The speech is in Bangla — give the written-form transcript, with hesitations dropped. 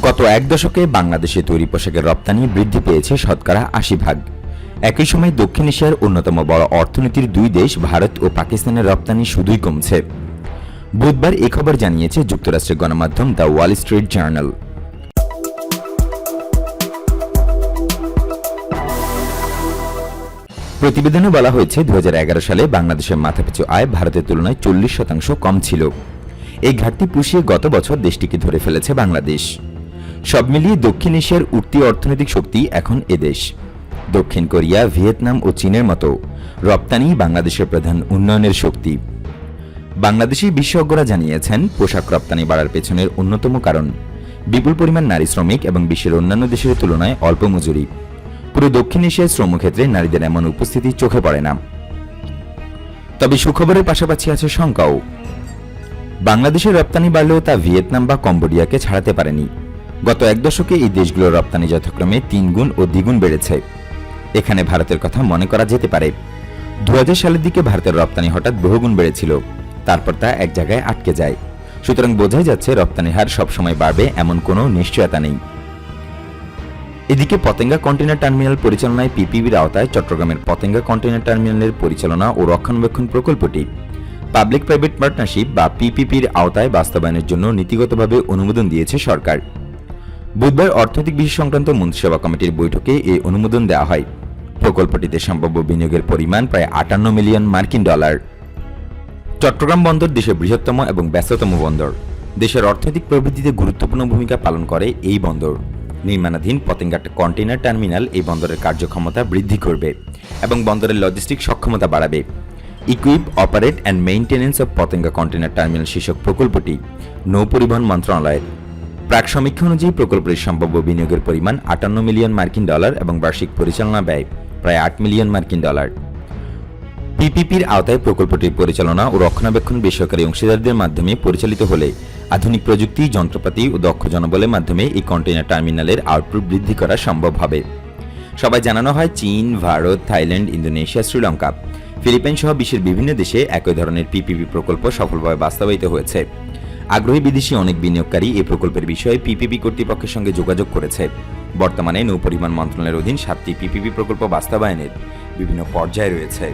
গত এক দশকে বাংলাদেশে তৈরি পোশাকের রপ্তানি বৃদ্ধি পেয়েছে শতকরা ৮০%। একই সময় দক্ষিণ এশিয়ার অন্যতম বড় অর্থনীতির দুই দেশ ভারত ও পাকিস্তানের রপ্তানি শুধুই কমছে। বুধবার এ খবর জানিয়েছে যুক্তরাষ্ট্রের গণমাধ্যম দ্য ওয়াল স্ট্রিট জার্নাল। প্রতিবেদনে বলা হয়েছে ২০১১ সালে বাংলাদেশের মাথাপিছু আয় ভারতের তুলনায় ৪০% কম ছিল। এই ঘাটতি পুষিয়ে গত বছর দেশটিকে ধরে ফেলেছে বাংলাদেশ। সব মিলিয়ে দক্ষিণ এশিয়ার উঠতি অর্থনৈতিক শক্তি এখন এদেশ। দক্ষিণ কোরিয়া, ভিয়েতনাম ও চীনের মতো রপ্তানি বাংলাদেশের প্রধান উন্নয়নের শক্তি। বাংলাদেশি বিশেষজ্ঞরা জানিয়েছেন, পোশাক রপ্তানি বাড়ার পেছনের অন্যতম কারণ বিপুল পরিমাণ নারী শ্রমিক এবং বিশ্বের অন্যান্য দেশের তুলনায় অল্প মজুরি। পুরো দক্ষিণ এশিয়ার শ্রমক্ষেত্রে নারীদের এমন উপস্থিতি চোখে পড়ে না। তবে সুখবরের পাশাপাশি আছে শঙ্কাও। বাংলাদেশের রপ্তানি বাড়লেও তা ভিয়েতনাম বা কম্বোডিয়াকে ছাড়াতে পারেনি। গত এক দশকে এই দেশগুলোর রপ্তানি যথাক্রমে ৩ গুণ ও দ্বিগুণ বেড়েছে। এখানে ভারতের কথা মনে করা যেতে পারে। ২০০০ সালের দিকে ভারতের রপ্তানি হঠাৎ বহুগুণ বেড়েছিল, তারপর তা এক জায়গায় আটকে যায়। সুতরাং বোঝাই যাচ্ছে রপ্তানির হার সবসময় বাড়বে এমন কোনো নিশ্চয়তা নেই। এদিকে পতেঙ্গা কন্টেইনার টার্মিনাল পরিচালনায় পিপিপির আওতায় চট্টগ্রামের পতেঙ্গা কন্টেইনার টার্মিনালের পরিচালনা ও রক্ষণাবেক্ষণ প্রকল্পটি পাবলিক প্রাইভেট পার্টনারশিপ বা পিপিপির আওতায় বাস্তবায়নের জন্য নীতিগতভাবে অনুমোদন দিয়েছে সরকার। বুধবার অর্থনৈতিক বিষয় সংক্রান্ত মন্ত্রিসভা কমিটির বৈঠকে এই অনুমোদন দেওয়া হয়। প্রকল্পটিতে সম্ভাব্য বিনিয়োগের পরিমাণ প্রায় ৫৮ মিলিয়ন মার্কিন ডলার। চট্টগ্রাম বন্দর দেশের বৃহত্তম এবং ব্যস্ততম বন্দর। দেশের অর্থনৈতিক প্রবৃদ্ধিতে গুরুত্বপূর্ণ ভূমিকা পালন করে এই বন্দর। নির্মাণাধীন পতেঙ্গা কন্টেইনার টার্মিনাল এই বন্দরের কার্যক্ষমতা বৃদ্ধি করবে এবং বন্দরের লজিস্টিক সক্ষমতা বাড়াবে। Equip, operate and maintenance of Patenga container terminal শীর্ষক প্রকল্পটি নৌ পরিবহন মন্ত্রণালয়ের। প্রাক সমীক্ষা অনুযায়ী প্রকল্পটির সম্ভাব্য বিনিয়োগের পরিমাণ ৫৮ মিলিয়ন মার্কিন ডলার এবং বার্ষিক পরিচালনা ব্যয় প্রায় ৮ মিলিয়ন মার্কিন ডলার। পিপিপির আওতায় প্রকল্পটির পরিচালনা ও রক্ষণাবেক্ষণ বেসরকারি অংশীদারদের মাধ্যমে পরিচালিত হলে আধুনিক প্রযুক্তি, যন্ত্রপাতি ও দক্ষ জনবলের মাধ্যমে এই কন্টেইনার টার্মিনালের আউটপুট বৃদ্ধি করা সম্ভব হবে। সবাই জানানো হয়, চীন, Bharat, Thailand, Indonesia, Sri Lanka, Philippine সহ বিশ্বের বিভিন্ন দেশে একই ধরনের পিপিপি প্রকল্প সফলভাবে বাস্তবায়িত হয়েছে। আগ্রহী বিদেশি অনেক বিনিয়োগকারী এই প্রকল্পের বিষয়ে পিপিপি কর্তৃপক্ষের সঙ্গে যোগাযোগ করেছে। বর্তমানে নৌ পরিবহন মন্ত্রণালয়ের অধীন 7টি পিপিপি প্রকল্প বাস্তবায়নের বিভিন্ন পর্যায়ে রয়েছে।